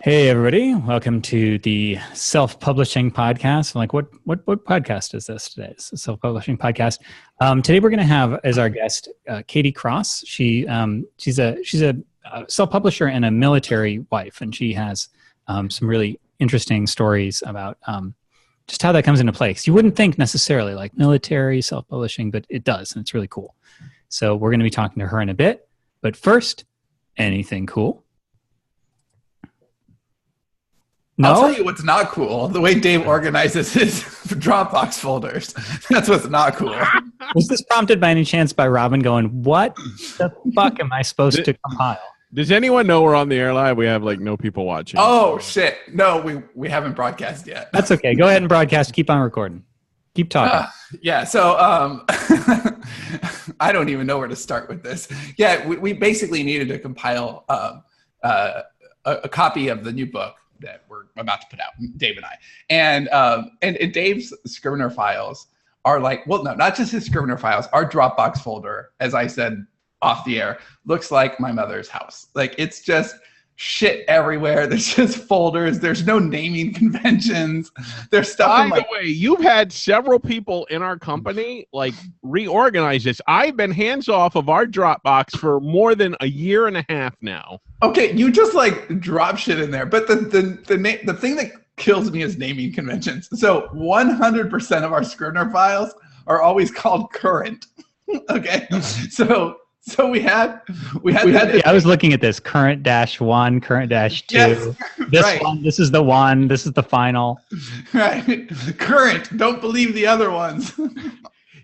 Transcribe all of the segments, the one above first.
Hey everybody, welcome to the self-publishing podcast. I'm like, what podcast is this today? It's a self-publishing podcast. Today we're going to have as our guest Katie Cross. She's a self-publisher and a military wife, and she has some really interesting stories about just how that comes into play. 'Cause you wouldn't think necessarily like military self-publishing, but it does, and it's really cool. So we're going to be talking to her in a bit. But first, anything cool? No? I'll tell you what's not cool. The way Dave organizes his Dropbox folders. That's what's not cool. Was this prompted by any chance by Robin going, what the fuck am I supposed to compile? Does anyone know we're on the air live? We have like no people watching. Oh, shit. No, we haven't broadcast yet. That's okay. Go ahead and broadcast. Keep on recording. Keep talking. So I don't even know where to start with this. Yeah, we basically needed to compile a copy of the new book that we're about to put out, Dave and I. And Dave's Scrivener files are like, well, no, not just his Scrivener files. Our Dropbox folder, as I said off the air, looks like my mother's house. Like, it's just shit everywhere. There's just folders. There's no naming conventions. There's stuff. By the way, you've had several people in our company like reorganize this. I've been hands off of our Dropbox for more than a year and a half now. Okay, you just like drop shit in there. But the thing that kills me is naming conventions. So 100% of our Scrivener files are always called current. Okay, so we had. I was looking at this current -1, current -2. Yes, this right. one. This is the one. This is the final. Right, current. Don't believe the other ones.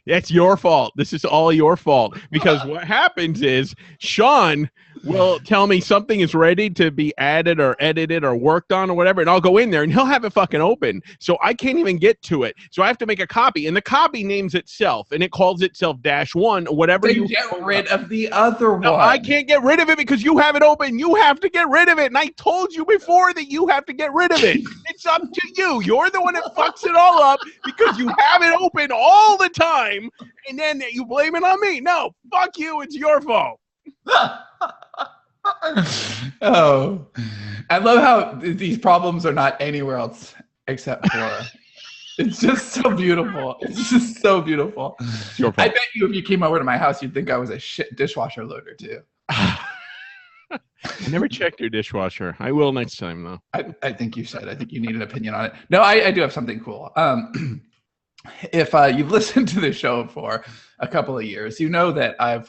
It's your fault. This is all your fault. Because what happens is Sean will tell me something is ready to be added or edited or worked on or whatever, and I'll go in there and he'll have it fucking open. So I can't even get to it. So I have to make a copy, and the copy names itself, and it calls itself -1 or whatever. Then get rid of the other one. No, I can't get rid of it because you have it open. You have to get rid of it. And I told you before that you have to get rid of it. It's up to you. You're the one that fucks it all up because you have it open all the time, and then you blame it on me. No, fuck you. It's your fault. Oh, I love how these problems are not anywhere else except for. It's just so beautiful. It's just so beautiful. I bet you if you came over to my house, you'd think I was a shit dishwasher loader too. I never checked your dishwasher. I will next time, though. I think you should. I think you need an opinion on it. No, I do have something cool. If you've listened to the show for a couple of years, you know that I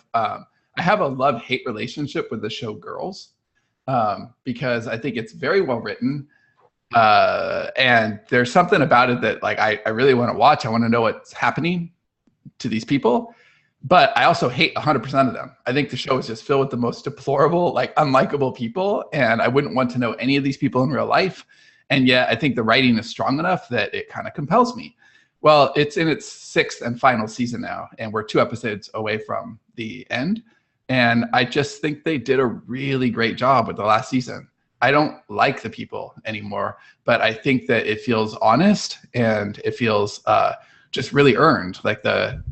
have a love-hate relationship with the show Girls, because I think it's very well written, and there's something about it that like I really want to watch. I want to know what's happening to these people, but I also hate 100% of them. I think the show is just filled with the most deplorable, like unlikable people, and I wouldn't want to know any of these people in real life. And yet I think the writing is strong enough that it kind of compels me. Well, it's in its 6th and final season now, and we're 2 episodes away from the end. And I just think they did a really great job with the last season. I don't like the people anymore, but I think that it feels honest and it feels just really earned. Like the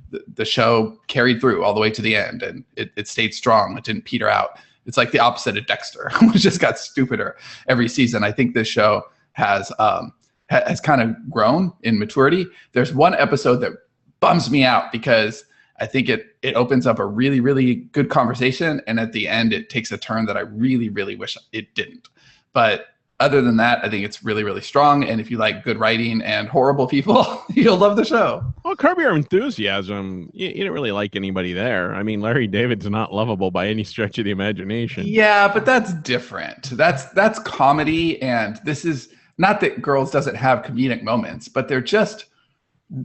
show carried through all the way to the end, and it stayed strong. It didn't peter out. It's like the opposite of Dexter, which just got stupider every season. I think this show has kind of grown in maturity. There's one episode that bums me out because I think it opens up a really, really good conversation, and at the end it takes a turn that I really, really wish it didn't. But other than that, I think it's really, really strong, and if you like good writing and horrible people, you'll love the show. Well, Curb Your Enthusiasm, you didn't really like anybody there. I mean, Larry David's not lovable by any stretch of the imagination. Yeah, but that's different. That's comedy, and this is not that Girls doesn't have comedic moments, but they're just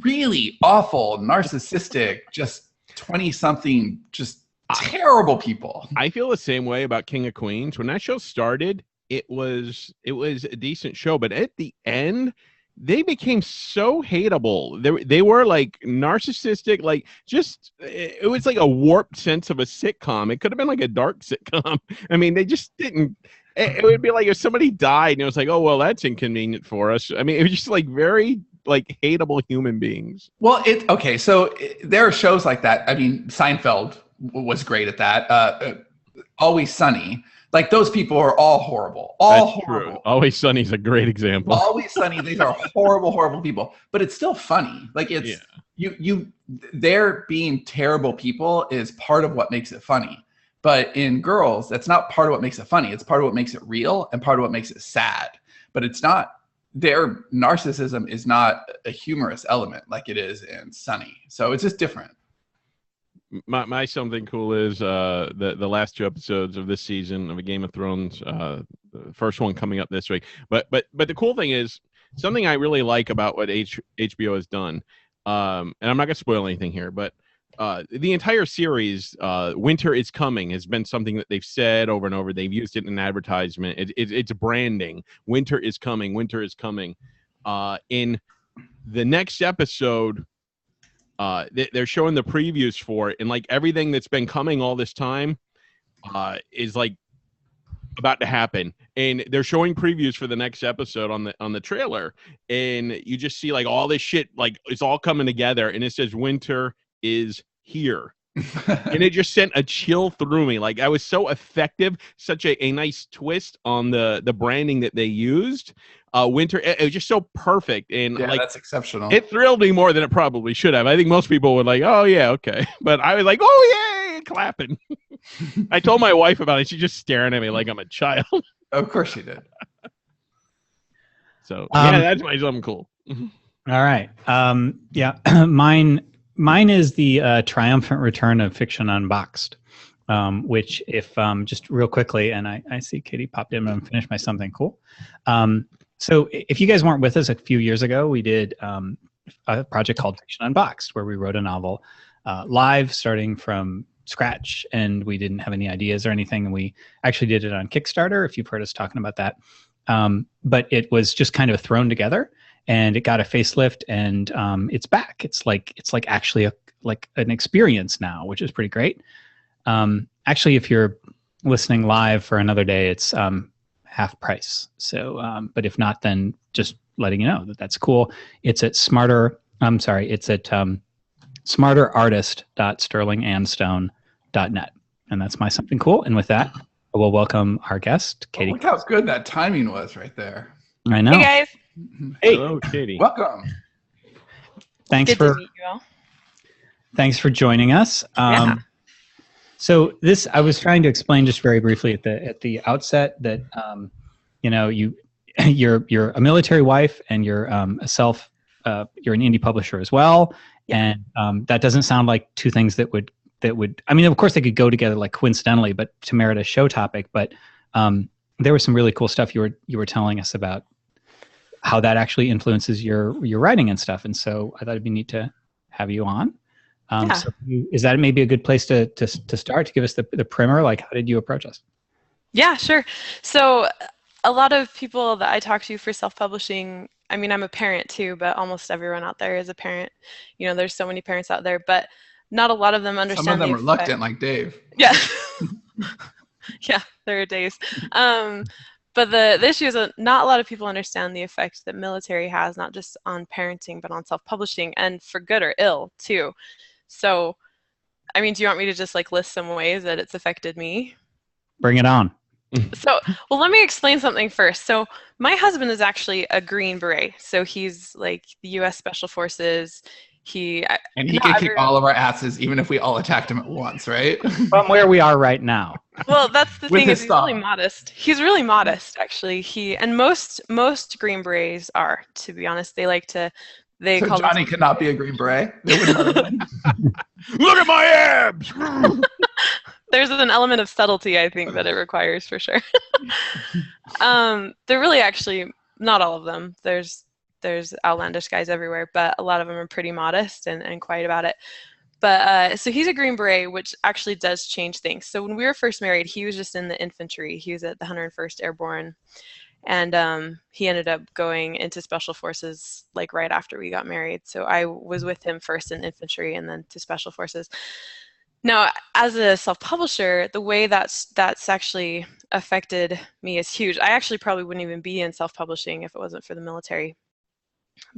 really awful, narcissistic, just 20-something, just terrible people. I feel the same way about King of Queens. When that show started, it was a decent show, but at the end, they became so hateable. They were like narcissistic, like just, it was like a warped sense of a sitcom. It could have been like a dark sitcom. I mean, they just didn't, it would be like if somebody died and it was like, oh, well, that's inconvenient for us. I mean, it was just like very like hateable human beings. Well, okay. So there are shows like that. I mean, Seinfeld was great at that. Always Sunny. Like those people are all horrible. All That's horrible. true. Always Sunny's a great example. Always Sunny. These are horrible, horrible people. But it's still funny. Like it's they're being terrible people is part of what makes it funny. But in girls, that's not part of what makes it funny. It's part of what makes it real and part of what makes it sad. But it's not, their narcissism is not a humorous element like it is in Sunny. So it's just different. My something cool is the last 2 episodes of this season of a Game of Thrones, the first one coming up this week. But the cool thing is something I really like about what HBO has done. And I'm not gonna spoil anything here, but the entire series, "Winter is Coming," has been something that they've said over and over. They've used it in advertisement. It's branding. Winter is coming. Winter is coming. In the next episode, they're showing the previews for it, and like everything that's been coming all this time is like about to happen. And they're showing previews for the next episode on the trailer, and you just see like all this shit, like it's all coming together, and it says winter is here. And it just sent a chill through me. Like I was so effective, such a nice twist on the branding that they used. Winter, it was just so perfect, and Yeah, like that's exceptional. it thrilled me more than it probably should have. I think most people would like, oh yeah, okay, but I was like, oh yay, clapping. I told my wife about it. She's just staring at me like I'm a child. Of course she did. So yeah, that's my something cool. All right. Yeah, mine is the triumphant return of Fiction Unboxed, which if just real quickly, and I see Katie popped in and finished my something cool. So if you guys weren't with us a few years ago, we did a project called Fiction Unboxed, where we wrote a novel live starting from scratch, and we didn't have any ideas or anything. And we actually did it on Kickstarter, if you've heard us talking about that. But it was just kind of thrown together, and it got a facelift, and it's back. It's like actually an experience now, which is pretty great. Actually, if you're listening live for another day, it's half price. So, but if not, then just letting you know that's cool. It's at smarterartist.sterlingandstone.net. And that's my something cool. And with that, I will welcome our guest, Katie. Oh, look how good that timing was right there. I know. Hey guys. Hey. Hello, Katie. Welcome. Thanks Good for to meet you all. Thanks for joining us. Yeah. So this, I was trying to explain just very briefly at the outset that you're a military wife, and you're you're an indie publisher as well, and that doesn't sound like two things that would. I mean, of course, they could go together like coincidentally, but to merit a show topic. But there was some really cool stuff you were telling us about how that actually influences your writing and stuff, and so I thought it'd be neat to have you on. So is that maybe a good place to start, to give us the primer? Like, how did you approach us? Yeah, sure. So a lot of people that I talk to for self-publishing, I mean, I'm a parent too, but almost everyone out there is a parent. You know, there's so many parents out there, but not a lot of them understand. Some of them are reluctant, like Dave. Yeah. Yeah, there are days. But the issue is that not a lot of people understand the effect that military has, not just on parenting, but on self-publishing, and for good or ill too. So, I mean, do you want me to just like list some ways that it's affected me? Bring it on. So, well, let me explain something first. So my husband is actually a Green Beret. So he's like the U.S. Special Forces. He can kick all of our asses, even if we all attacked him at once, right? From where we are right now. Well, that's the thing, is he's thumb. really modest. He's really modest, actually. And most Green Berets are, to be honest. They like to. So Johnny could not be a Green Beret? They wouldn't let him in. Look at my abs. There's an element of subtlety, I think, that it requires for sure. They're really actually not all of them. There's outlandish guys everywhere, but a lot of them are pretty modest and quiet about it. But so he's a Green Beret, which actually does change things. So when we were first married, he was just in the infantry. He was at the 101st Airborne. And he ended up going into Special Forces like right after we got married. So I was with him first in infantry and then to Special Forces. Now, as a self-publisher, the way that's actually affected me is huge. I actually probably wouldn't even be in self-publishing if it wasn't for the military,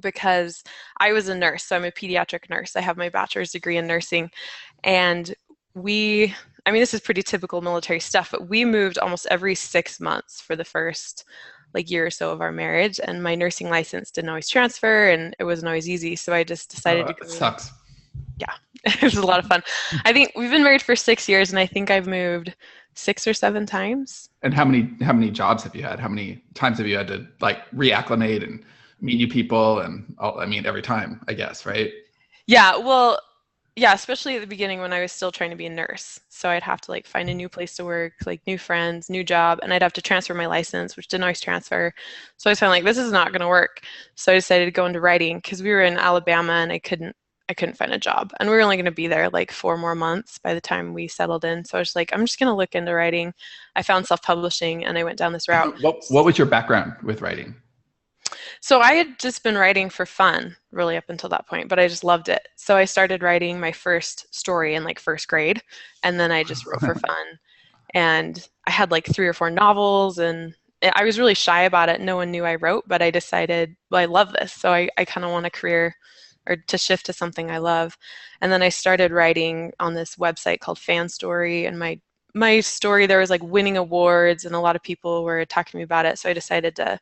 because I was a nurse. So I'm a pediatric nurse. I have my bachelor's degree in nursing. And I mean, this is pretty typical military stuff, but we moved almost every 6 months for the first like year or so of our marriage, and my nursing license didn't always transfer, and it wasn't always easy. So I just decided to go. It sucks. Yeah, it was a lot of fun. I think we've been married for 6 years, and I think I've moved 6 or 7 times. And how many jobs have you had? How many times have you had to like reacclimate and meet new people and all, I mean, every time, I guess, right? Yeah, well, yeah, especially at the beginning when I was still trying to be a nurse. So I'd have to like find a new place to work, like new friends, new job, and I'd have to transfer my license, which didn't always transfer. So I was kind of like, this is not going to work. So I decided to go into writing because we were in Alabama and I couldn't find a job. And we were only going to be there like 4 more months by the time we settled in. So I was like, I'm just going to look into writing. I found self-publishing and I went down this route. What was your background with writing? So I had just been writing for fun really up until that point, but I just loved it. So I started writing my first story in like first grade, and then I just wrote for fun. And I had like 3 or 4 novels, and I was really shy about it. No one knew I wrote, but I decided, well, I love this. So I kind of want a career or to shift to something I love. And then I started writing on this website called Fan Story, and my story there was like winning awards, and a lot of people were talking to me about it. So I decided to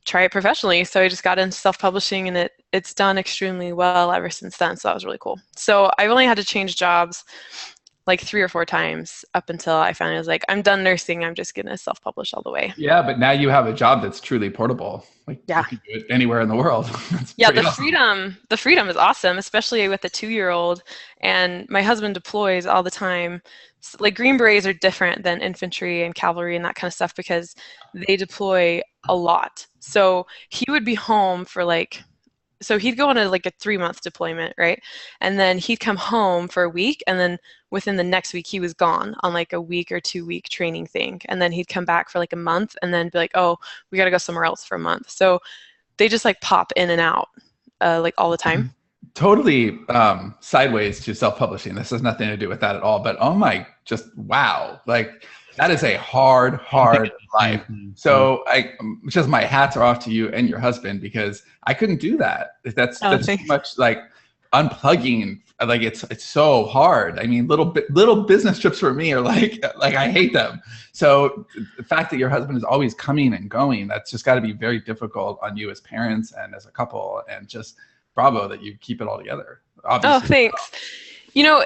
try it professionally. So I just got into self-publishing, and it's done extremely well ever since then. So that was really cool. So I've only had to change jobs like 3 or 4 times up until I finally was like, I'm done nursing. I'm just going to self-publish all the way. Yeah, but now you have a job that's truly portable. Like yeah. You can do it anywhere in the world. Yeah, the freedom is awesome, especially with a 2-year-old. And my husband deploys all the time. So, like Green Berets are different than infantry and cavalry and that kind of stuff because they deploy a lot. So he would be home for so he'd go on a 3-month deployment, right? And then he'd come home for a week, and then within the next week he was gone on like a week or 2-week training thing. And then he'd come back for like a month and then be like, oh, we got to go somewhere else for a month. So they just like pop in and out like all the time. Totally sideways to self-publishing. This has nothing to do with that at all. But wow. Like that is a hard life. So just my hats are off to you and your husband, because I couldn't do that. That's too much like unplugging. Like it's so hard. I mean, little business trips for me are like I hate them. So the fact that your husband is always coming and going, that's just got to be very difficult on you as parents and as a couple. And just bravo that you keep it all together. Obviously. Oh, thanks. You know,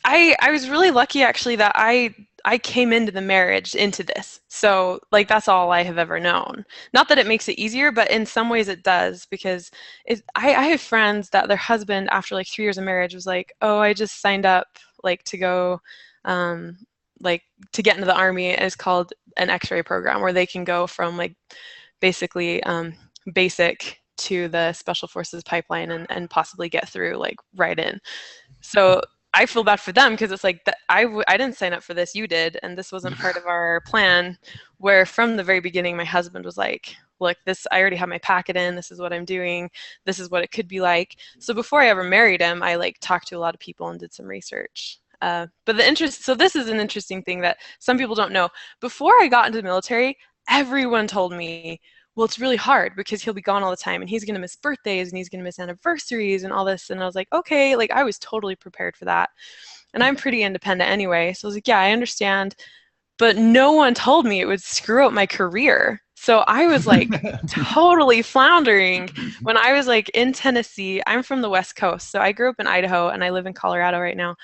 I was really lucky actually that I came into the marriage into this. So like that's all I have ever known. Not that it makes it easier, but in some ways it does, because I have friends that their husband after like 3 years of marriage was like, oh, I just signed up like to go like to get into the Army. It's called an X-ray program where they can go from like basically basic to the Special Forces pipeline and possibly get through like right in. So I feel bad for them because it's like I didn't sign up for this, you did, and this wasn't part of our plan. Where from the very beginning, my husband was like, look, I already have my packet in, this is what I'm doing, this is what it could be like. So before I ever married him, I like talked to a lot of people and did some research. So this is an interesting thing that some people don't know. Before I got into the military, everyone told me, well, it's really hard because he'll be gone all the time and he's going to miss birthdays and he's going to miss anniversaries and all this. And I was like, okay, like I was totally prepared for that. And I'm pretty independent anyway. So I was like, yeah, I understand. But no one told me it would screw up my career. So I was like totally floundering when I was like in Tennessee. I'm from the West Coast. So I grew up in Idaho and I live in Colorado right now.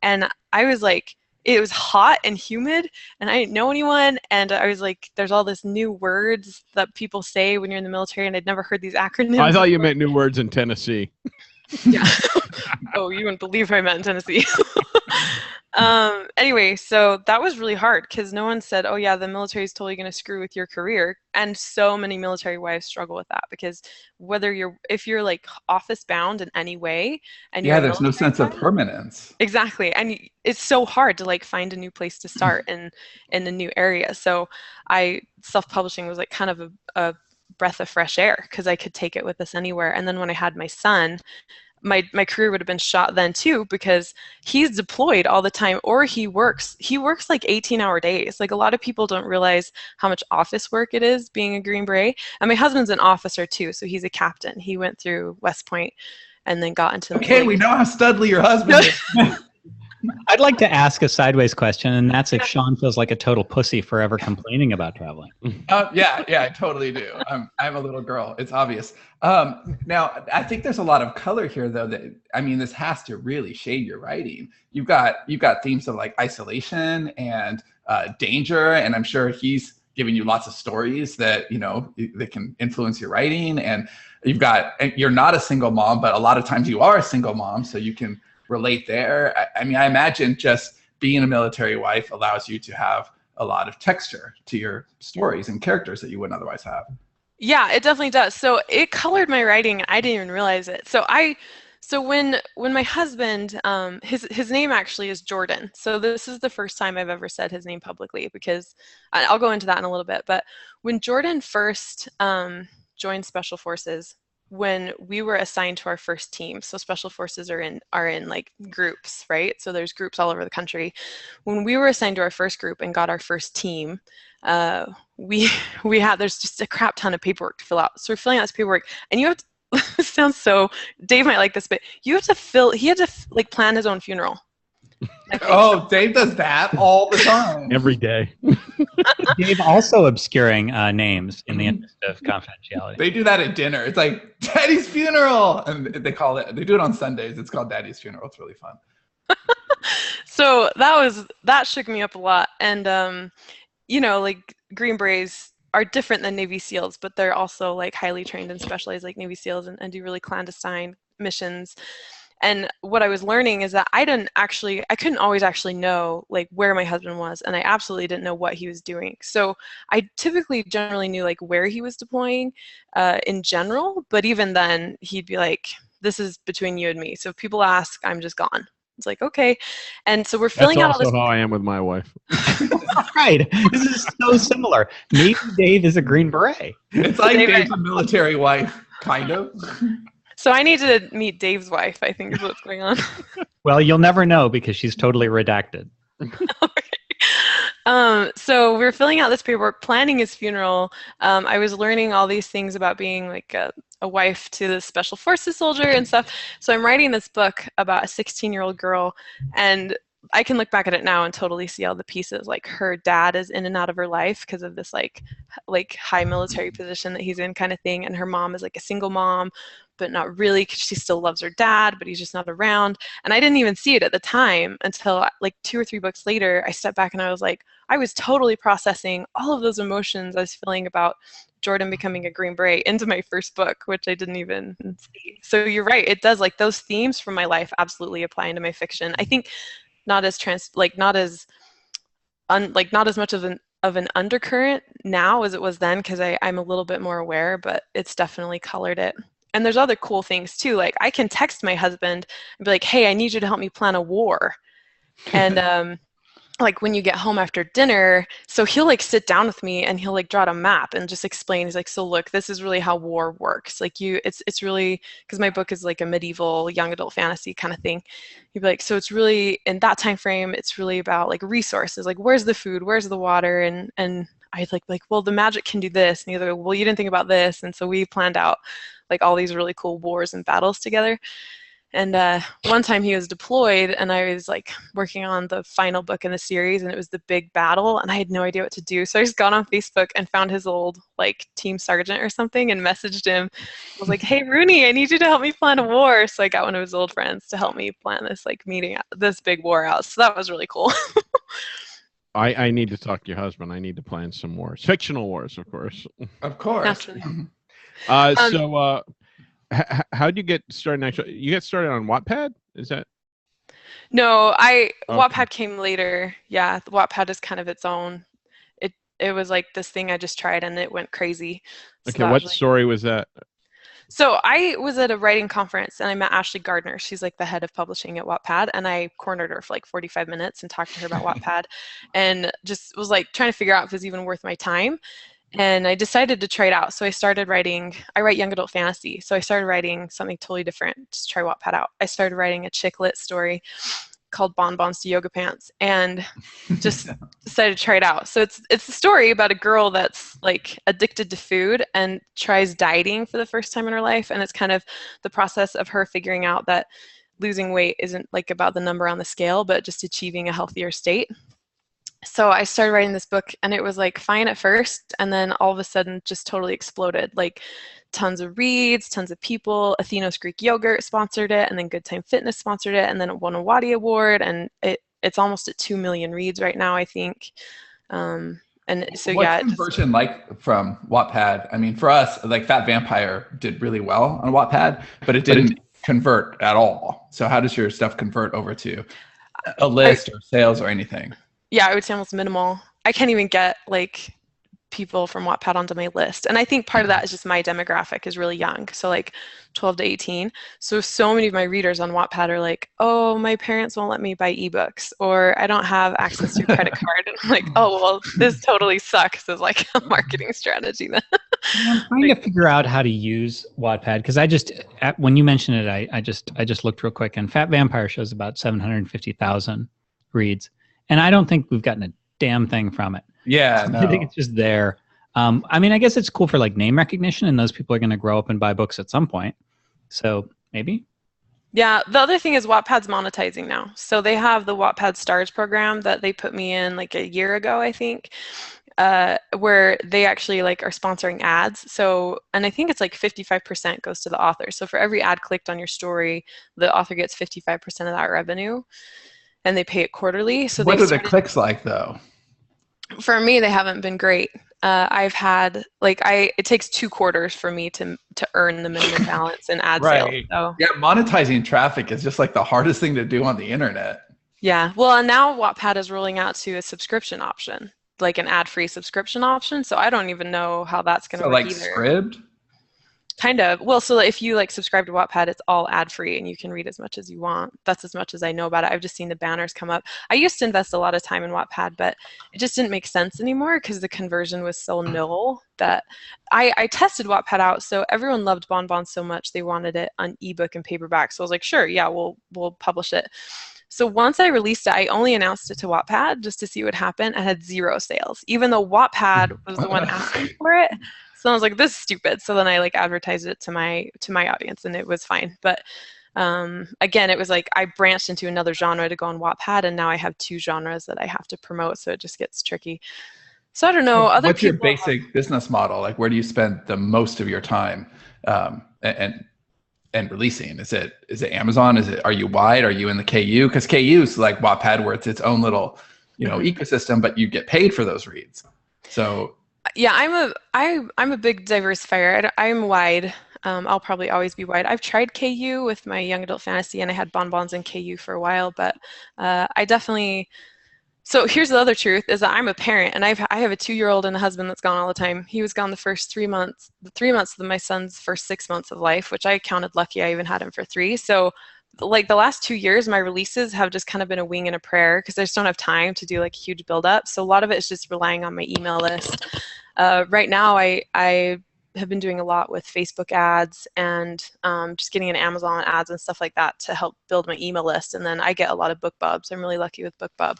And I was like, it was hot and humid and I didn't know anyone. And I was like, there's all this new words that people say when you're in the military, and I'd never heard these acronyms. I thought you meant new words in Tennessee. Yeah. Oh, you wouldn't believe what I meant in Tennessee. Anyway, so that was really hard because no one said, oh yeah, the military is totally going to screw with your career. And so many military wives struggle with that because if you're like office bound in any way, and there's no sense of permanence. Exactly. And it's so hard to like find a new place to start in a new area. So self-publishing was like kind of a breath of fresh air because I could take it with us anywhere. And then when I had my son, my career would have been shot then too, because he's deployed all the time, or he works like 18-hour days. Like a lot of people don't realize how much office work it is being a Green Beret. And my husband's an officer too, so he's a captain. He went through West Point and then got into the we know how studly your husband is. I'd like to ask a sideways question, and that's if Sean feels like a total pussy for ever complaining about traveling. Yeah, I totally do. I'm a little girl. It's obvious. Now, I think there's a lot of color here, though. This has to really shade your writing. You've got themes of like isolation and danger, and I'm sure he's giving you lots of stories that that can influence your writing. And you're not a single mom, but a lot of times you are a single mom, so you can relate there. I imagine just being a military wife allows you to have a lot of texture to your stories and characters that you wouldn't otherwise have. Yeah, it definitely does. So it colored my writing, and I didn't even realize it. So when my husband, his name actually is Jordan. So this is the first time I've ever said his name publicly, because I'll go into that in a little bit. But when Jordan first joined Special Forces, when we were assigned to our first team, so Special Forces are in like groups, right? So there's groups all over the country. When we were assigned to our first group and got our first team, there's just a crap ton of paperwork to fill out. So we're filling out this paperwork, and you have to, it sounds so, Dave might like this, but he had to like plan his own funeral. Oh, Dave does that all the time. Every day. Dave also obscuring names in the interest of confidentiality. They do that at dinner. It's like Daddy's funeral, and they do it on Sundays. It's called Daddy's funeral. It's really fun. So that shook me up a lot. And like Green Berets are different than Navy SEALs, but they're also like highly trained and specialized like Navy SEALs, and do really clandestine missions. And what I was learning is that I couldn't always actually know like where my husband was, and I absolutely didn't know what he was doing. So I generally knew like where he was deploying in general, but even then he'd be like, this is between you and me. So if people ask, I'm just gone. It's like, okay. And so we're filling out all this. That's also how I am with my wife. Right. This is so similar. Maybe Dave is a Green Beret. It's like Dave's a military wife, kind of. So I need to meet Dave's wife, I think is what's going on. Well, you'll never know because she's totally redacted. Okay. So we were filling out this paperwork, planning his funeral. I was learning all these things about being like a wife to the Special Forces soldier and stuff. So I'm writing this book about a 16-year-old girl, and I can look back at it now and totally see all the pieces. Like her dad is in and out of her life because of this like high military position that he's in kind of thing. And her mom is like a single mom, but not really, because she still loves her dad, but he's just not around. And I didn't even see it at the time until like 2 or 3 books later. I stepped back and I was like, I was totally processing all of those emotions I was feeling about Jordan becoming a Green Beret into my first book, which I didn't even see. So you're right. It does, like those themes from my life absolutely apply into my fiction. I think not as much of an undercurrent now as it was then, because I'm a little bit more aware, but it's definitely colored it. And there's other cool things too. Like I can text my husband and be like, hey, I need you to help me plan a war. And like when you get home after dinner, so he'll like sit down with me and he'll like draw out a map and just explain. He's like, so look, this is really how war works. Like it's really, because my book is like a medieval young adult fantasy kind of thing. He'd be like, so it's really in that time frame, it's really about like resources, like where's the food, where's the water, and I'd like, well, the magic can do this. And he'd go, well, you didn't think about this. And so we planned out like all these really cool wars and battles together. And one time he was deployed and I was like working on the final book in the series, and it was the big battle and I had no idea what to do. So I just got on Facebook and found his old like team sergeant or something and messaged him. I was like, hey, Rooney, I need you to help me plan a war. So I got one of his old friends to help me plan this like meeting, this big war out. So that was really cool. I need to talk to your husband. I need to plan some wars. Fictional wars, of course. Of course. Naturally. How'd you get started? Actually, you get started on Wattpad? Is that? No, Okay. Wattpad came later. Yeah, Wattpad is kind of its own. It was like this thing I just tried and it went crazy. Okay, what story was that? So I was at a writing conference and I met Ashley Gardner. She's like the head of publishing at Wattpad, and I cornered her for like 45 minutes and talked to her about Wattpad, and just was like trying to figure out if it was even worth my time. And I decided to try it out. So I started writing, I write young adult fantasy. So I started writing something totally different. Just try Wattpad out. I started writing a chick lit story called Bonbons to Yoga Pants, and just decided to try it out. So it's a story about a girl that's like addicted to food and tries dieting for the first time in her life. And it's kind of the process of her figuring out that losing weight isn't like about the number on the scale, but just achieving a healthier state. So I started writing this book, and it was like fine at first, and then all of a sudden just totally exploded. Like tons of reads, tons of people. Athenos Greek Yogurt sponsored it, and then Good Time Fitness sponsored it, and then it won a Waddy Award, and it's almost at 2 million reads right now, I think. And so what's conversion like from Wattpad? I mean, for us, like Fat Vampire did really well on Wattpad, but it didn't convert at all. So how does your stuff convert over to a list or sales or anything? Yeah, I would say almost minimal. I can't even get like people from Wattpad onto my list. And I think part of that is just my demographic is really young. So like 12 to 18. So many of my readers on Wattpad are like, oh, my parents won't let me buy ebooks, or I don't have access to a credit card. And I'm like, oh, well, this totally sucks as like a marketing strategy then. I'm trying to figure out how to use Wattpad, because when you mentioned it, I just looked real quick, and Fat Vampire shows about 750,000 reads. And I don't think we've gotten a damn thing from it. Yeah, no. I think it's just there. I mean, I guess it's cool for like name recognition, and those people are going to grow up and buy books at some point. So maybe. Yeah, the other thing is Wattpad's monetizing now. So they have the Wattpad Stars program that they put me in like a year ago, I think, where they actually like are sponsoring ads. So, and I think it's like 55% goes to the author. So for every ad clicked on your story, the author gets 55% of that revenue, and they pay it quarterly. So what are the clicks like though? For me, they haven't been great. I've had it takes 2 quarters for me to earn the minimum balance in ad sales. So. Yeah, monetizing traffic is just like the hardest thing to do on the internet. Yeah, well, and now Wattpad is rolling out to a subscription option, like an ad-free subscription option. So I don't even know how that's going to work either. So like Scribd? Kind of. Well, so if you like subscribe to Wattpad, it's all ad-free and you can read as much as you want. That's as much as I know about it. I've just seen the banners come up. I used to invest a lot of time in Wattpad, but it just didn't make sense anymore because the conversion was so nil that I tested Wattpad out. So everyone loved Bon Bon so much they wanted it on ebook and paperback. So I was like, sure, yeah, we'll publish it. So once I released it, I only announced it to Wattpad just to see what happened. I had 0 sales, even though Wattpad was the one asking for it. So I was like, this is stupid. So then I like advertised it to my audience, and it was fine. But again, it was like I branched into another genre to go on Wattpad, and now I have 2 genres that I have to promote. So it just gets tricky. So I don't know. What's your basic business model? Like, where do you spend the most of your time and releasing? Is it Amazon? Are you wide? Are you in the KU? Because KU is like Wattpad, where it's its own little ecosystem, but you get paid for those reads. So. Yeah, I'm a big diversifier. I'm wide. I'll probably always be wide. I've tried KU with my young adult fantasy, and I had bonbons in KU for a while, but I definitely. So here's the other truth: is that I'm a parent, and I have a 2-year-old and a husband that's gone all the time. He was gone the first 3 months, the 3 months of my son's first 6 months of life, which I counted lucky. I even had him for 3. So. Like the last 2 years, my releases have just kind of been a wing and a prayer because I just don't have time to do like a huge build up. So a lot of it is just relying on my email list. Right now, I have been doing a lot with Facebook ads and just getting in Amazon ads and stuff like that to help build my email list. And then I get a lot of BookBubs. I'm really lucky with BookBub.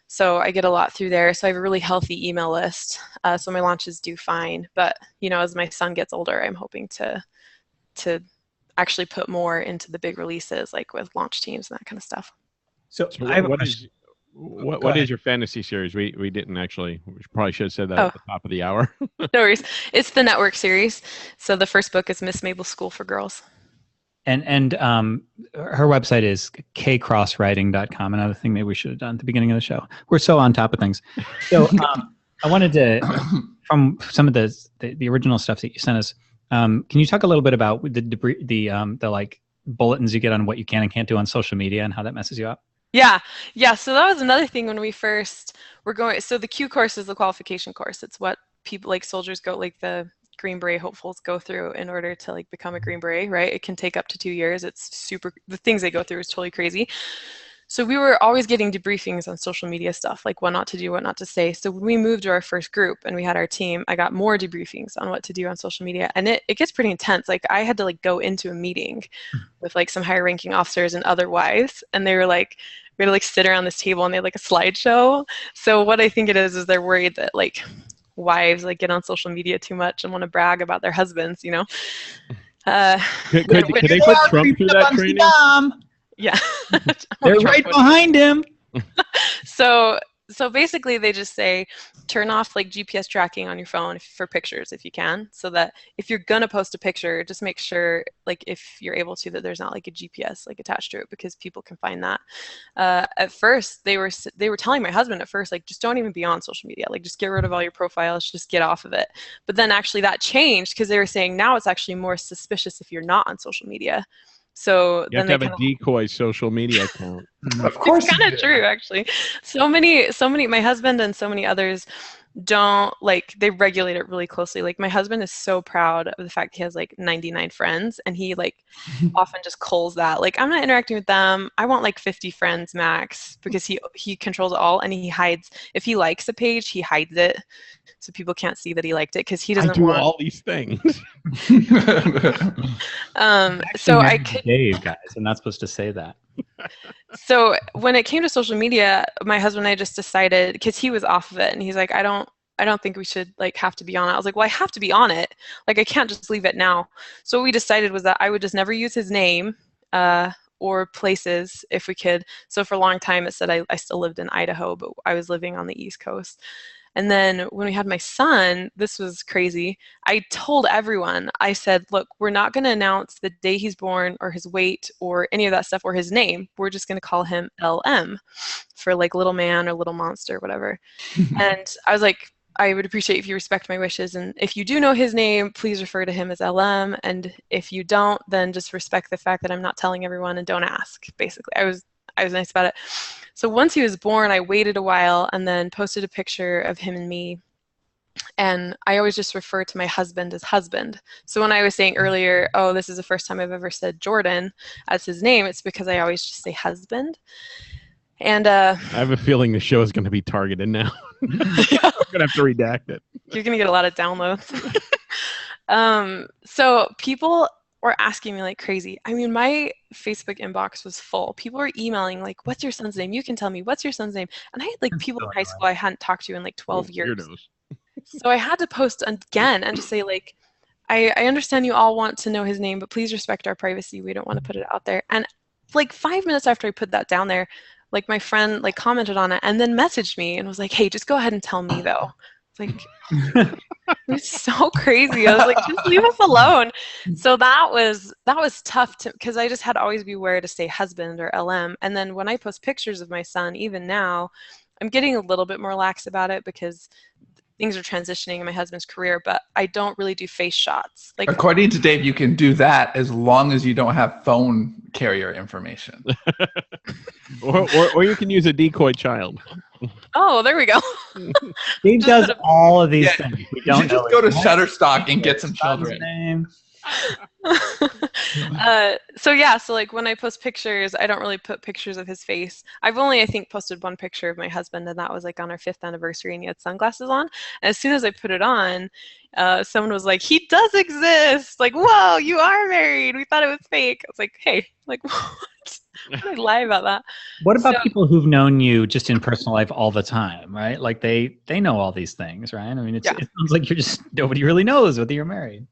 So I get a lot through there. So I have a really healthy email list. So my launches do fine. But, as my son gets older, I'm hoping to actually put more into the big releases, like with launch teams and that kind of stuff. So I have a question. What is your fantasy series? We didn't actually. We probably should have said that at the top of the hour. No worries. It's the network series. So the first book is Miss Mabel's School for Girls. And her website is kcrosswriting.com. Another thing maybe we should have done at the beginning of the show. We're so on top of things. So I wanted to, from some of the original stuff that you sent us, can you talk a little bit about the like bulletins you get on what you can and can't do on social media and how that messes you up? Yeah. So that was another thing when we first were going. So the Q course is the qualification course. It's what people like soldiers go, like the Green Beret hopefuls go through in order to like become a Green Beret, right? It can take up to 2 years. The things they go through is totally crazy. So we were always getting debriefings on social media stuff, like what not to do, what not to say. So when we moved to our first group and we had our team, I got more debriefings on what to do on social media. And it gets pretty intense. Like I had to like go into a meeting with like some higher ranking officers and other wives. And they were like, we had to like sit around this table and they had like a slideshow. So what I think it is they're worried that like wives like get on social media too much and want to brag about their husbands, Could they put Trump through that training? Yeah. They're right behind him. So basically they just say turn off like GPS tracking on your phone for pictures if you can, so that if you're gonna post a picture, just make sure like if you're able to that there's not like a GPS like attached to it, because people can find that. At first they were telling my husband at first like just don't even be on social media, like just get rid of all your profiles, just get off of it. But then actually that changed because they were saying now it's actually more suspicious if you're not on social media. So You have to have a decoy social media account. Of course, it's kind of true, actually. So many, my husband and so many others don't like, they regulate it really closely. Like my husband is so proud of the fact he has like 99 friends, and he like often just culls that. Like I'm not interacting with them. I want like 50 friends max, because he controls it all, and he hides. If he likes a page, he hides it so people can't see that he liked it, because he doesn't want all these things. So I could Dave, guys, I'm not supposed to say that. So when it came to social media, my husband and I just decided, because he was off of it, and he's like, I don't think we should like have to be on it. I was like, well, I have to be on it. Like I can't just leave it now. So what we decided was that I would just never use his name or places if we could. So for a long time it said I still lived in Idaho, but I was living on the East Coast. And then when we had my son, this was crazy. I told everyone, I said, look, we're not going to announce the day he's born or his weight or any of that stuff or his name. We're just going to call him LM for like little man or little monster or whatever. And I was like, I would appreciate if you respect my wishes. And if you do know his name, please refer to him as LM. And if you don't, then just respect the fact that I'm not telling everyone and don't ask, basically. I was nice about it. So once he was born, I waited a while and then posted a picture of him and me. And I always just refer to my husband as husband. So when I was saying earlier, oh, this is the first time I've ever said Jordan as his name, it's because I always just say husband. And I have a feeling the show is going to be targeted now. I'm going to have to redact it. You're going to get a lot of downloads. So people were asking me like crazy. I mean, my Facebook inbox was full. People were emailing like, what's your son's name? You can tell me, what's your son's name? And I had like people in high school I hadn't talked to in like 12 years. So I had to post again and just say like, I understand you all want to know his name, but please respect our privacy. We don't want to put it out there. And like 5 minutes after I put that down there, like my friend like commented on it and then messaged me and was like, hey, just go ahead and tell me though. It's like, it was so crazy. I was like, just leave us alone. So that was tough because I just had to always be aware to say husband or LM. And then when I post pictures of my son, even now, I'm getting a little bit more lax about it because things are transitioning in my husband's career, but I don't really do face shots. Like according to Dave, you can do that as long as you don't have phone carrier information. or you can use a decoy child. Oh, there we go. Dave does all of these things. We don't you should just go to Shutterstock and get some children. So yeah, so like when I post pictures, I don't really put pictures of his face. I've only, I think, posted one picture of my husband, and that was like on our 5th anniversary, and he had sunglasses on. And as soon as I put it on, someone was like, he does exist. Like, whoa, you are married. We thought it was fake. I was like, hey, like, what? Why did I lie about that? What about people who've known you just in personal life all the time, right? Like they know all these things, right? I mean, it sounds like you're just, nobody really knows whether you're married.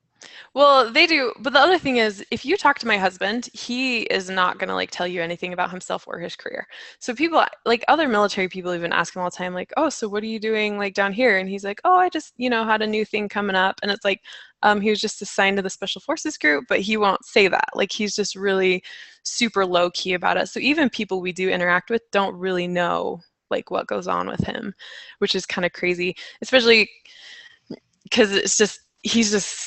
Well, they do. But the other thing is, if you talk to my husband, he is not going to like tell you anything about himself or his career. So people, like other military people even ask him all the time, like, oh, so what are you doing like down here? And he's like, oh, I just, had a new thing coming up. And it's like, he was just assigned to the Special Forces group, but he won't say that. Like he's just really super low key about it. So even people we do interact with don't really know like what goes on with him, which is kind of crazy, especially because it's just, he's just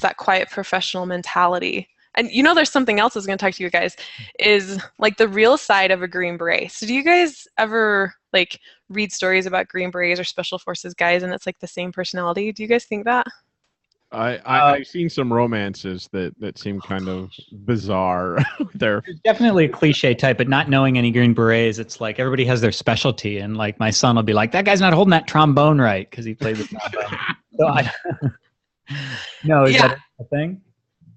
that quiet professional mentality. And there's something else I was going to talk to you guys is like the real side of a Green Beret. So do you guys ever like read stories about Green Berets or Special Forces guys and it's like the same personality? Do you guys think that? I've seen some romances that seem kind of bizarre. There's definitely a cliche type, but not knowing any Green Berets, it's like everybody has their specialty. And like my son will be like, that guy's not holding that trombone right because he played the trombone. So is that a thing?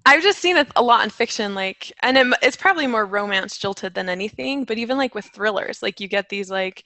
I've just seen it a lot in fiction, like, and it's probably more romance jilted than anything, but even like with thrillers, like you get these like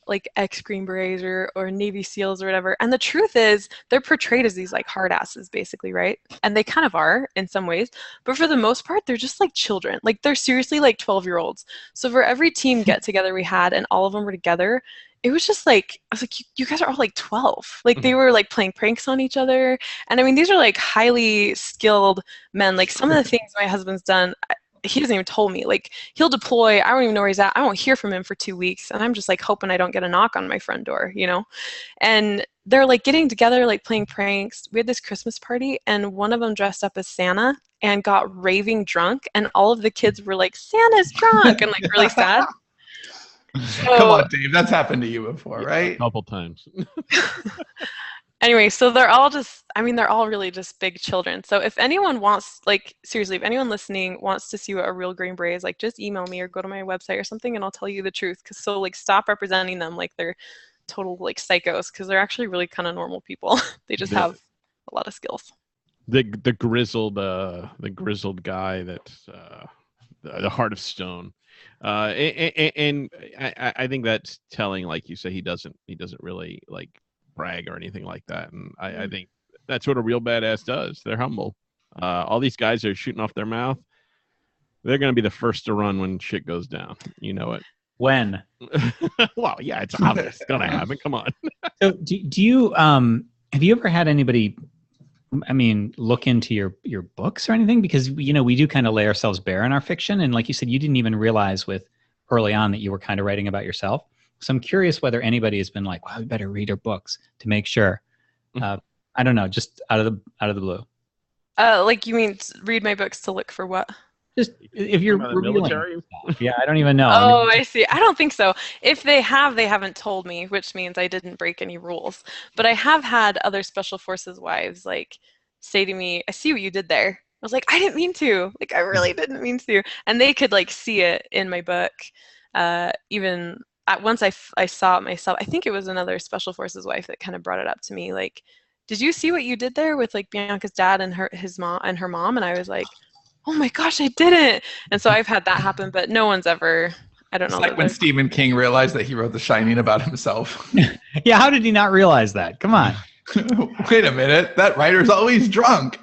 like ex-Green Berets or Navy SEALs or whatever. And the truth is they're portrayed as these like hard asses basically, right? And they kind of are in some ways, but for the most part, they're just like children. Like they're seriously like 12-year-olds. So for every team get together we had and all of them were together, it was just like, I was like, you guys are all like 12. Like they were like playing pranks on each other. And I mean, these are like highly skilled men. Like some of the things my husband's done, he doesn't even told me. Like he'll deploy, I don't even know where he's at. I won't hear from him for 2 weeks. And I'm just like hoping I don't get a knock on my front door, you know? And they're like getting together, like playing pranks. We had this Christmas party and one of them dressed up as Santa and got raving drunk. And all of the kids were like, Santa's drunk and like really sad. So, come on, Dave. That's happened to you before, right? A couple times. Anyway, so they're all just, I mean, they're all really just big children. So if anyone wants, like, seriously, if anyone listening wants to see what a real Green Beret is, like, just email me or go to my website or something and I'll tell you the truth. Because so, like, stop representing them like they're total, like, psychos, because they're actually really kind of normal people. They just have a lot of skills. The grizzled guy that's the heart of stone. And I think that's telling. Like you say, he doesn't really like brag or anything like that, and I think that's what a real badass does. They're humble. All these guys are shooting off their mouth. They're going to be the first to run when shit goes down. You know it. When? Well, yeah, it's obvious. It's going to happen. Come on. So do you have you ever had anybody, I mean, look into your books or anything? Because, you know, we do kind of lay ourselves bare in our fiction. And like you said, you didn't even realize with early on that you were kind of writing about yourself. So I'm curious whether anybody has been like, wow, we better read our books to make sure. I don't know, just out of the blue. Like you mean read my books to look for what? Just if you're military. Yeah, I don't even know. Oh, I see. I don't think so. If they have, they haven't told me, which means I didn't break any rules. But I have had other special forces wives like say to me, I see what you did there. I was like, I didn't mean to. Like, I really didn't mean to. And they could like see it in my book. Even once I saw it myself, I think it was another special forces wife that kind of brought it up to me. Like, did you see what you did there with like Bianca's dad and his mom and her mom? And I was like, oh my gosh, I didn't. And so I've had that happen, but no one's ever, I don't know. It's like when Stephen King realized that he wrote The Shining about himself. Yeah, how did he not realize that? Come on. Wait a minute, that writer's always drunk.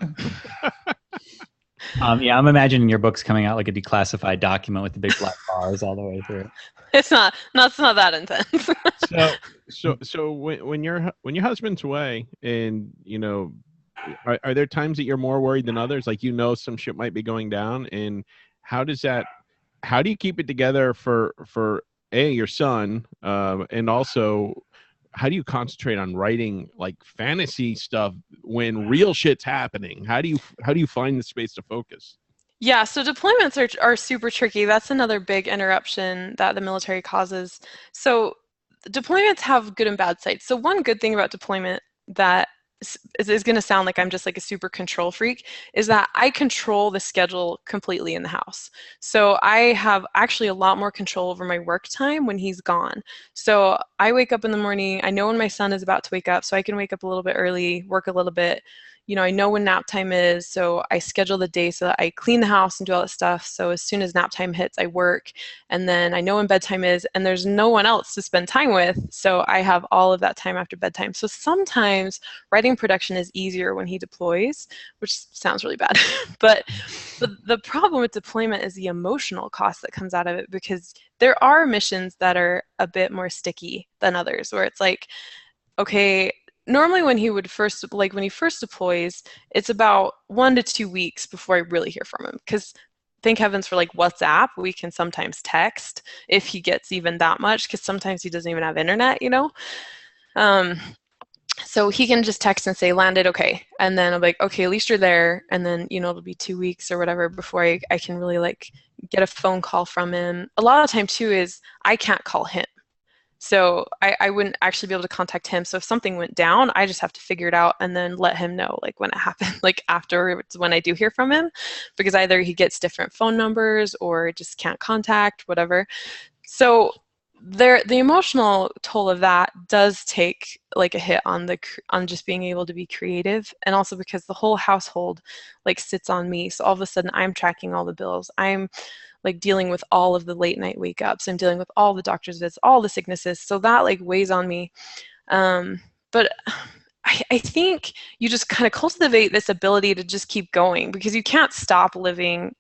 Yeah, I'm imagining your book's coming out like a declassified document with the big black bars all the way through. It's not that intense. So when your husband's away, and you know, are there times that you're more worried than others? Like, you know, some shit might be going down, and how do you keep it together for your son, and also how do you concentrate on writing like fantasy stuff when real shit's happening? How do you find the space to focus? Yeah, so deployments are super tricky. That's another big interruption that the military causes. So deployments have good and bad sides. So one good thing about deployment that is going to sound like I'm just like a super control freak is that I control the schedule completely in the house. So I have actually a lot more control over my work time when he's gone. So I wake up in the morning, I know when my son is about to wake up, so I can wake up a little bit early, work a little bit. You know, I know when nap time is, so I schedule the day so that I clean the house and do all that stuff. So as soon as nap time hits, I work, and then I know when bedtime is, and there's no one else to spend time with, so I have all of that time after bedtime. So sometimes writing production is easier when he deploys, which sounds really bad. But the problem with deployment is the emotional cost that comes out of it, because there are missions that are a bit more sticky than others, where it's like, okay, normally when he first deploys, it's about 1 to 2 weeks before I really hear from him. Because thank heavens for like WhatsApp, we can sometimes text if he gets even that much, because sometimes he doesn't even have internet, you know? So he can just text and say, landed, okay. And then I'm like, okay, at least you're there. And then, you know, it'll be 2 weeks or whatever before I can really like get a phone call from him. A lot of the time too is I can't call him. So I wouldn't actually be able to contact him. So if something went down, I just have to figure it out and then let him know like when it happened, like afterwards when I do hear from him, because either he gets different phone numbers or just can't contact, whatever. So the emotional toll of that does take like a hit on just being able to be creative, and also because the whole household like sits on me. So all of a sudden I'm tracking all the bills. I'm like dealing with all of the late night wake ups. I'm dealing with all the doctor's visits, all the sicknesses. So that like weighs on me. But I think you just kind of cultivate this ability to just keep going, because you can't stop living.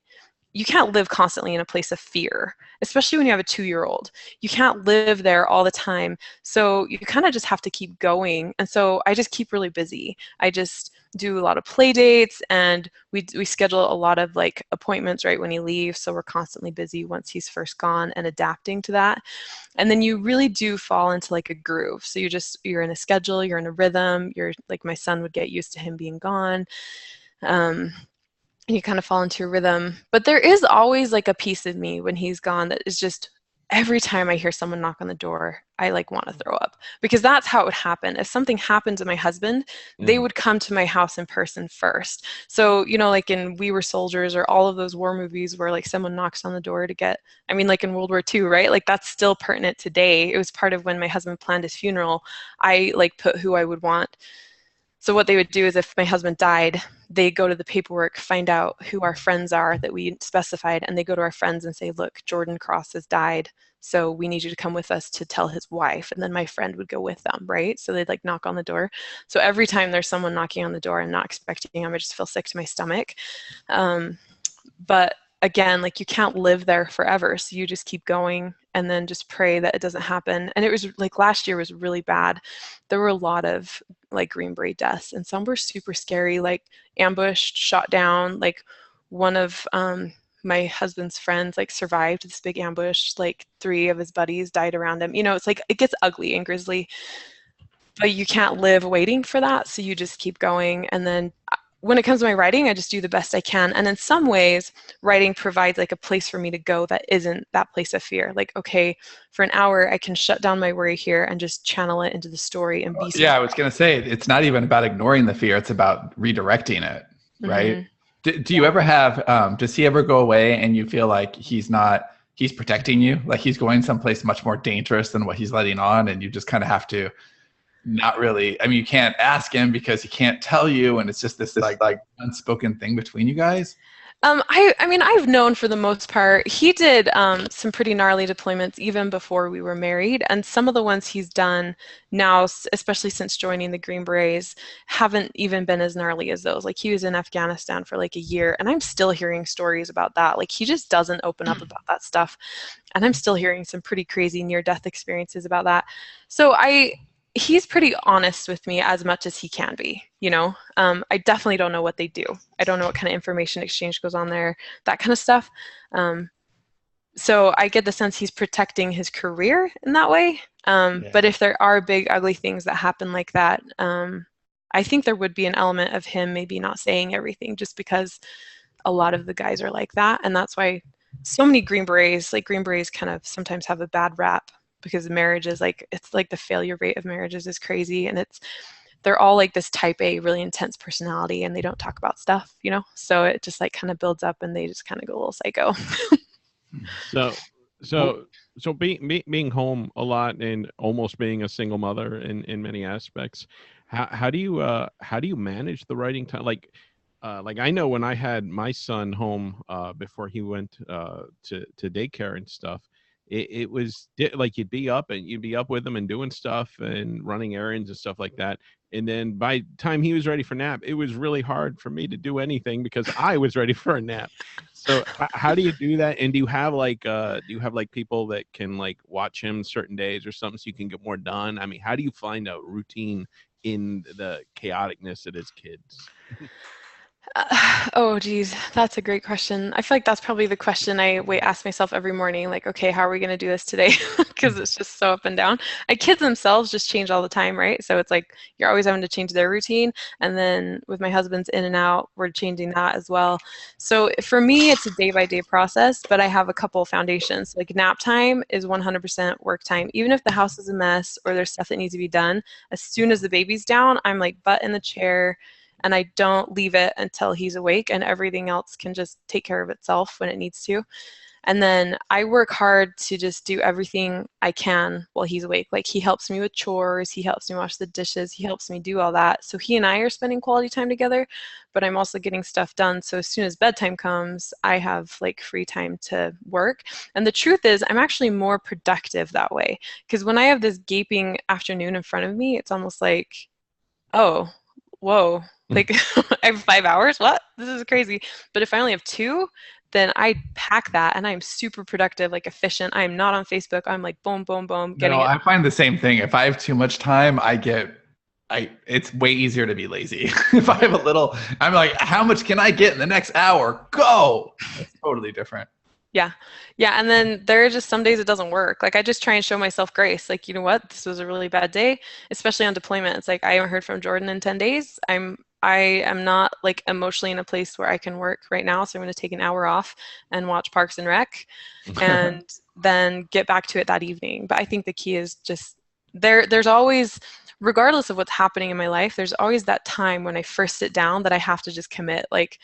You can't live constantly in a place of fear, especially when you have a 2-year-old. You can't live there all the time. So you kind of just have to keep going. And so I just keep really busy. I just do a lot of play dates, and we schedule a lot of like appointments right when he leaves. So we're constantly busy once he's first gone and adapting to that. And then you really do fall into like a groove. So you're in a schedule, you're in a rhythm. You're like, my son would get used to him being gone. And you kind of fall into a rhythm. But there is always like a piece of me when he's gone that is just, every time I hear someone knock on the door, I like want to throw up, because that's how it would happen. If something happened to my husband, they would come to my house in person first. So, you know, like in We Were Soldiers or all of those war movies where like someone knocks on the door to get, I mean, like in World War II, right? Like that's still pertinent today. It was part of when my husband planned his funeral. I like put who I would want. So what they would do is if my husband died, they go to the paperwork, find out who our friends are that we specified, and they go to our friends and say, look, Jordan Cross has died, so we need you to come with us to tell his wife. And then my friend would go with them, right? So they'd like knock on the door. So every time there's someone knocking on the door, I'm not expecting them, I just feel sick to my stomach. But again, like you can't live there forever. So you just keep going and then just pray that it doesn't happen. And it was like last year was really bad. There were a lot of like Green Beret deaths, and some were super scary, like ambushed, shot down. Like one of my husband's friends like survived this big ambush. Like 3 of his buddies died around him. You know, it's like it gets ugly and grisly, but you can't live waiting for that. So you just keep going. And then when it comes to my writing, I just do the best I can. And in some ways, writing provides like a place for me to go that isn't that place of fear. Like, okay, for an hour, I can shut down my worry here and just channel it into the story and be. Yeah, I was going to say, it's not even about ignoring the fear. It's about redirecting it, right? Mm-hmm. Do you ever have, does he ever go away and you feel like he's protecting you? Like he's going someplace much more dangerous than what he's letting on, and you just kind of have to not really, I mean, you can't ask him because he can't tell you, and it's just this like unspoken thing between you guys? I mean, I've known for the most part. He did some pretty gnarly deployments even before we were married, and some of the ones he's done now, especially since joining the Green Berets, haven't even been as gnarly as those. Like he was in Afghanistan for like a year, and I'm still hearing stories about that. Like he just doesn't open up about that stuff, and I'm still hearing some pretty crazy near-death experiences about that. So he's pretty honest with me as much as he can be, you know. I definitely don't know what they do. I don't know what kind of information exchange goes on there, that kind of stuff. So I get the sense he's protecting his career in that way. But if there are big, ugly things that happen like that, I think there would be an element of him maybe not saying everything, just because a lot of the guys are like that. And that's why so many Green Berets kind of sometimes have a bad rap, because marriage is like, it's like the failure rate of marriages is crazy, and they're all like this type A, really intense personality, and they don't talk about stuff, you know? So it just like kind of builds up and they just kind of go a little psycho. So being home a lot and almost being a single mother in many aspects, how do you manage the writing time? Like I know when I had my son home before he went to daycare and stuff, it was like you'd be up with him and doing stuff and running errands and stuff like that. And then by the time he was ready for nap, it was really hard for me to do anything because I was ready for a nap. So how do you do that? And do you have like people that can like watch him certain days or something so you can get more done? I mean, how do you find a routine in the chaoticness that is kids? Oh, geez, that's a great question. I feel like that's probably the question I ask myself every morning, like, okay, how are we going to do this today? Because it's just so up and down. Kids themselves just change all the time, right? So it's like you're always having to change their routine. And then with my husband's in and out, we're changing that as well. So for me, it's a day-by-day process, but I have a couple of foundations. Like nap time is 100% work time. Even if the house is a mess or there's stuff that needs to be done, as soon as the baby's down, I'm like butt in the chair, and I don't leave it until he's awake, and everything else can just take care of itself when it needs to. And then I work hard to just do everything I can while he's awake. Like he helps me with chores, he helps me wash the dishes, he helps me do all that. So he and I are spending quality time together, but I'm also getting stuff done. So as soon as bedtime comes, I have like free time to work. And the truth is, I'm actually more productive that way. Because when I have this gaping afternoon in front of me, it's almost like, oh, whoa, like I have 5 hours? What? This is crazy. But if I only have 2, then I pack that and I'm super productive, like efficient. I'm not on Facebook. I'm like boom, boom, boom, getting it. I find the same thing. If I have too much time, it's way easier to be lazy. If I have a little, I'm like, how much can I get in the next hour? Go. It's totally different. Yeah. Yeah. And then there are just some days it doesn't work. Like I just try and show myself grace. Like, you know what? This was a really bad day, especially on deployment. It's like I haven't heard from Jordan in 10 days. I am not like emotionally in a place where I can work right now. So I'm going to take an hour off and watch Parks and Rec and then get back to it that evening. But I think the key is just there's always, regardless of what's happening in my life, there's always that time when I first sit down that I have to just commit. Like,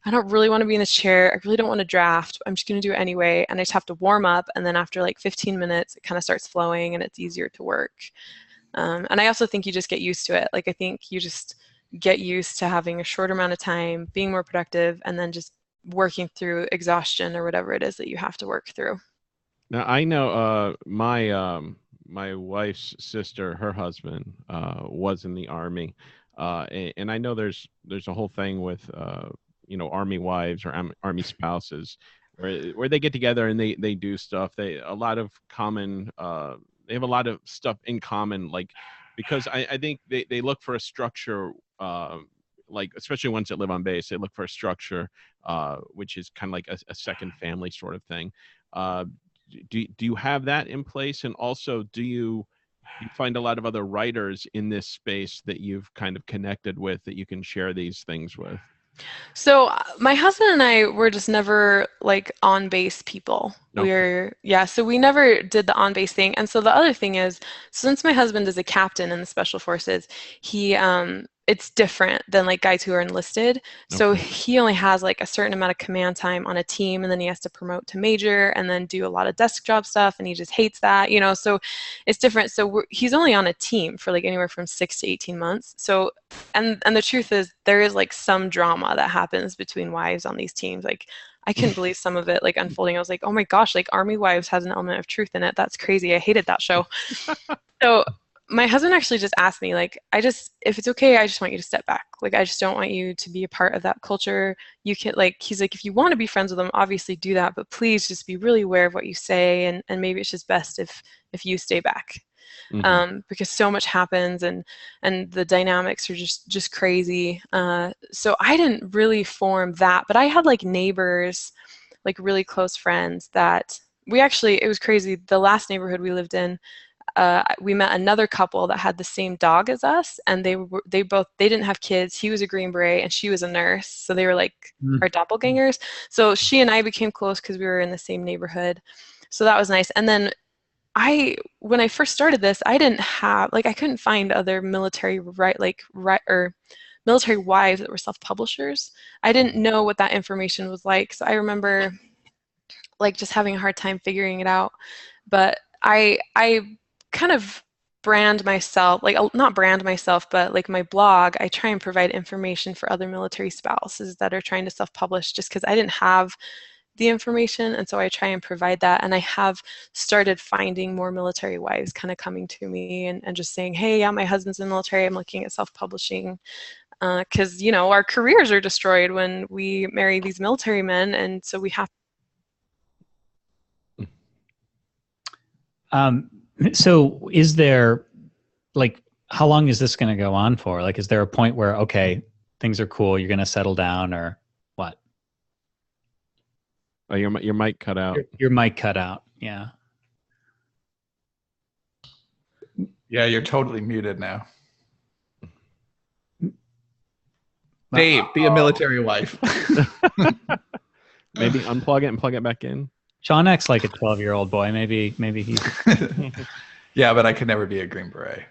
I don't really want to be in this chair. I really don't want to draft. I'm just going to do it anyway. And I just have to warm up. And then after like 15 minutes, it kind of starts flowing and it's easier to work. And I also think you just get used to it. Like, I think you just get used to having a shorter amount of time, being more productive, and then just working through exhaustion or whatever it is that you have to work through. Now, I know my wife's sister, her husband, was in the Army. And I know there's a whole thing with Army wives or Army spouses where they get together and they do stuff. They have a lot of stuff in common, like, because I think they look for a structure, like especially ones that live on base, they look for a structure, which is kind of like a second family sort of thing. Do you have that in place? And also, do you find a lot of other writers in this space that you've kind of connected with that you can share these things with? So my husband and I were just never like on base people. Okay. So we never did the on base thing. And so the other thing is, since my husband is a captain in the special forces, it's different than like guys who are enlisted. So Okay. he only has like a certain amount of command time on a team, and then he has to promote to major and then do a lot of desk job stuff, and he just hates that, so it's different. So he's only on a team for like anywhere from 6 to 18 months. So and the truth is, there is like some drama that happens between wives on these teams. Like, I couldn't believe some of it like unfolding. I was like, oh my gosh, like Army Wives has an element of truth in it. That's crazy. I hated that show. So my husband actually just asked me, like, if it's okay, I just want you to step back. Like, I just don't want you to be a part of that culture. You can, like, he's like, if you want to be friends with them, obviously do that, but please just be really aware of what you say, and maybe it's just best if you stay back. Mm-hmm. Because so much happens and the dynamics are just crazy. So I didn't really form that, but I had like neighbors, like really close friends that it was crazy. The last neighborhood we lived in, we met another couple that had the same dog as us, and they didn't have kids. He was a Green Beret and she was a nurse, so they were like our doppelgangers. So she and I became close because we were in the same neighborhood. So that was nice. And then when I first started this, I couldn't find other military military wives that were self-publishers. I didn't know what that information was like. So I remember like just having a hard time figuring it out. But I kind of brand myself, like not brand myself, but like my blog, I try and provide information for other military spouses that are trying to self-publish, just because I didn't have the information, and so I try and provide that. And I have started finding more military wives kind of coming to me and just saying, hey, yeah, my husband's in the military, I'm looking at self-publishing, because our careers are destroyed when we marry these military men, and so we have. So is there, like, how long is this going to go on for? Like, is there a point where, okay, things are cool, you're going to settle down, or what? Oh, your mic cut out. Your mic cut out. Yeah. Yeah, you're totally muted now. Dave, be a military wife. Maybe unplug it and plug it back in. Sean acts like a 12-year-old boy. Maybe he's. Yeah, but I could never be a Green Beret.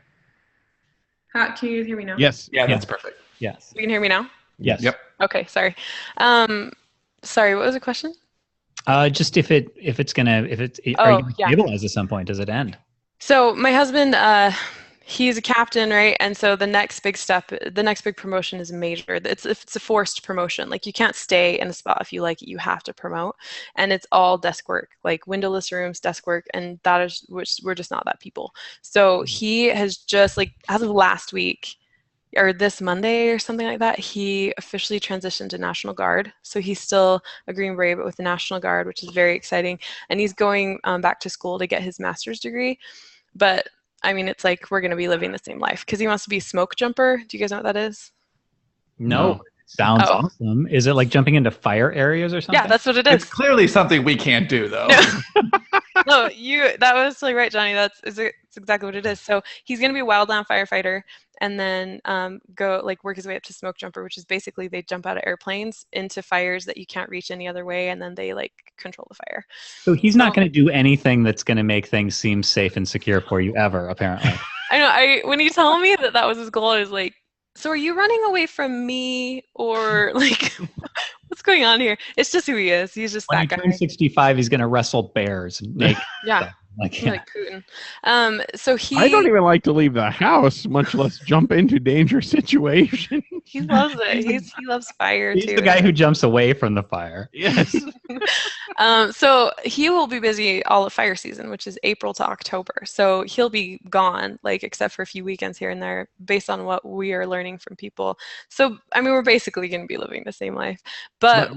Can you hear me now? Yes. Yeah, that's perfect. Yes. You can hear me now? Yes. Yep. Okay, sorry. Sorry, what was the question? Just if are you going to stabilize at some point? Does it end? So my husband, he's a captain, right? And so the next big promotion is major. It's a forced promotion. Like you can't stay in a spot if you like it. You have to promote, and it's all desk work, like windowless rooms, desk work, and which we're just not that people. So he has just as of last week, or this Monday or something like that, he officially transitioned to National Guard. So he's still a Green Beret, but with the National Guard, which is very exciting. And he's going back to school to get his master's degree. But I mean, it's like we're going to be living the same life because he wants to be a smoke jumper. Do you guys know what that is? No. Sounds awesome. Is it like jumping into fire areas or something? Yeah, that's what it is. It's clearly something we can't do, though. No, that was totally right, Johnny. It's exactly what it is. So he's going to be a wildland firefighter, and then go work his way up to smoke jumper, which is basically they jump out of airplanes into fires that you can't reach any other way, and then they control the fire. So he's not going to do anything that's going to make things seem safe and secure for you ever, apparently. I know. When you told me that was his goal, I was like, so are you running away from me, or what's going on here? It's just who he is. He's just that guy. When he turns 65, he's going to wrestle bears naked. Yeah. Like Putin. So I don't even like to leave the house, much less jump into dangerous situations. He loves it. He loves fire too. He's the guy who jumps away from the fire. Yes. So he will be busy all of fire season, which is April to October. So he'll be gone, except for a few weekends here and there, based on what we are learning from people. So I mean, we're basically going to be living the same life, but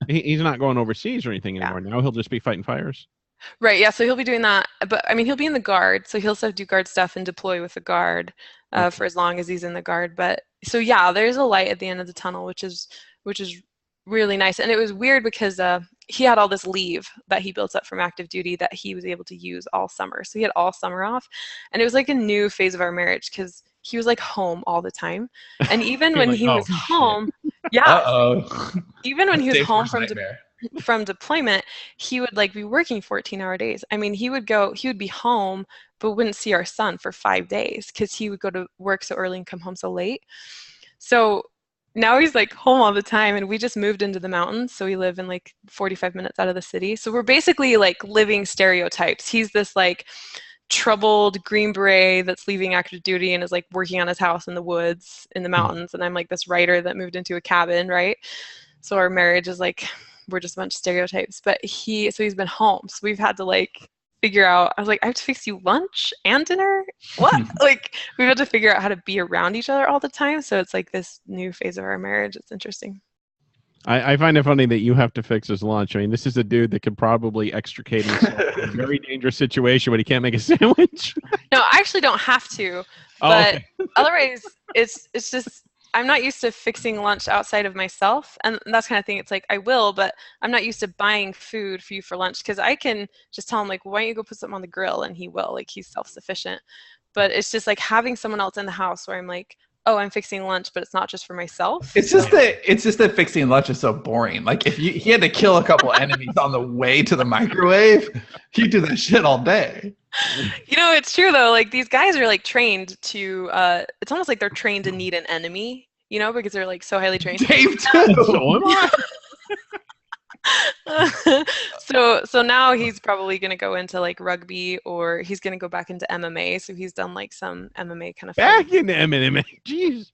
he's not going overseas or anything anymore. Now he'll just be fighting fires. Right, yeah, so he'll be doing that, but I mean, he'll be in the Guard, so he'll still do Guard stuff and deploy with the Guard for as long as he's in the Guard. But so yeah, there's a light at the end of the tunnel, which is really nice. And it was weird because he had all this leave that he built up from active duty that he was able to use all summer. So he had all summer off, and it was like a new phase of our marriage because he was home all the time, and even when he was home, even when he was home from deployment, he would be working 14-hour days. I mean, he would be home, but wouldn't see our son for 5 days because he would go to work so early and come home so late. So now he's home all the time, and we just moved into the mountains. So we live in 45 minutes out of the city. So we're basically living stereotypes. He's this troubled Green Beret that's leaving active duty and is working on his house in the woods in the mountains. And I'm this writer that moved into a cabin, right? So our marriage is we're just a bunch of stereotypes, but he's been home. So we've had to figure out, I was I have to fix you lunch and dinner. What? We've had to figure out how to be around each other all the time. So it's this new phase of our marriage. It's interesting. I find it funny that you have to fix his lunch. I mean, this is a dude that could probably extricate himself from a very dangerous situation, but he can't make a sandwich. No, I actually don't have to, but otherwise it's just, I'm not used to fixing lunch outside of myself, and that's kind of thing. It's I will, but I'm not used to buying food for you for lunch because I can just tell him why don't you go put something on the grill, and he will. He's self-sufficient. But it's just having someone else in the house where I'm oh, I'm fixing lunch, but it's not just for myself. It's just that fixing lunch is so boring. If he had to kill a couple enemies on the way to the microwave, he'd do that shit all day. It's true though. These guys are trained to. It's almost they're trained to need an enemy. Because they're so highly trained. Dave too. So am I. So now he's probably going to go into rugby, or he's going to go back into MMA. So he's done some MMA kind of back into MMA. Jeez,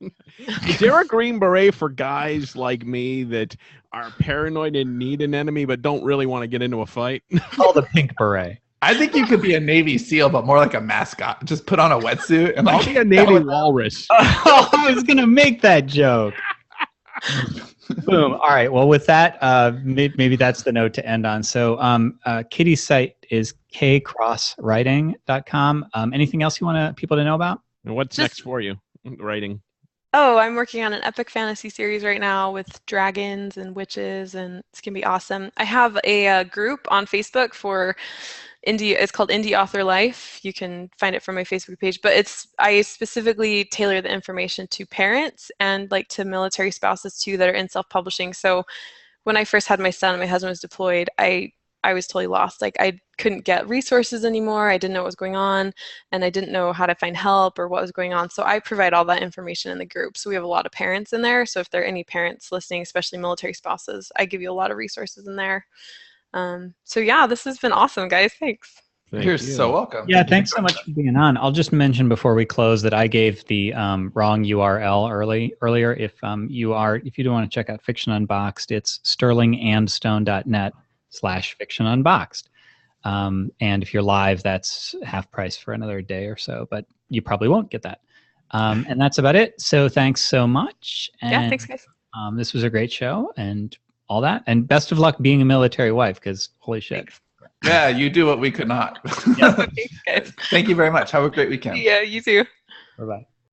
is there a Green Beret for guys like me that are paranoid and need an enemy but don't really want to get into a fight? Called the Pink Beret. I think you could be a Navy SEAL, but more like a mascot. Just put on a wetsuit and I'll be a Navy walrus. Oh, I was gonna make that joke. Boom. All right. Well, with that, maybe that's the note to end on. So, Kitty's site is kcrosswriting.com. Anything else you want people to know about? And what's next for you? Writing. Oh, I'm working on an epic fantasy series right now with dragons and witches, and it's gonna be awesome. I have a group on Facebook for indie. It's called Indie Author Life. You can find it from my Facebook page, but I specifically tailor the information to parents and to military spouses too that are in self-publishing. So when I first had my son and my husband was deployed, I I was totally lost. Like I couldn't get resources anymore. I didn't know what was going on, and I didn't know how to find help or what was going on. So I provide all that information in the group. So we have a lot of parents in there. So if there are any parents listening, especially military spouses, I give you a lot of resources in there. So yeah, this has been awesome, guys. Thanks. You're so welcome. Yeah, thanks so much for being on. I'll just mention before we close that I gave the wrong URL earlier. If you do want to check out Fiction Unboxed, it's sterlingandstone.net/Fiction Unboxed. And if you're live, that's half price for another day or so, but you probably won't get that. And that's about it. So thanks so much. And, yeah, thanks, guys. This was a great show and all that. And best of luck being a military wife, because holy shit. Thanks. Yeah, you do what we could not. Thanks, guys. Thank you very much. Have a great weekend. Yeah, you too. Bye-bye.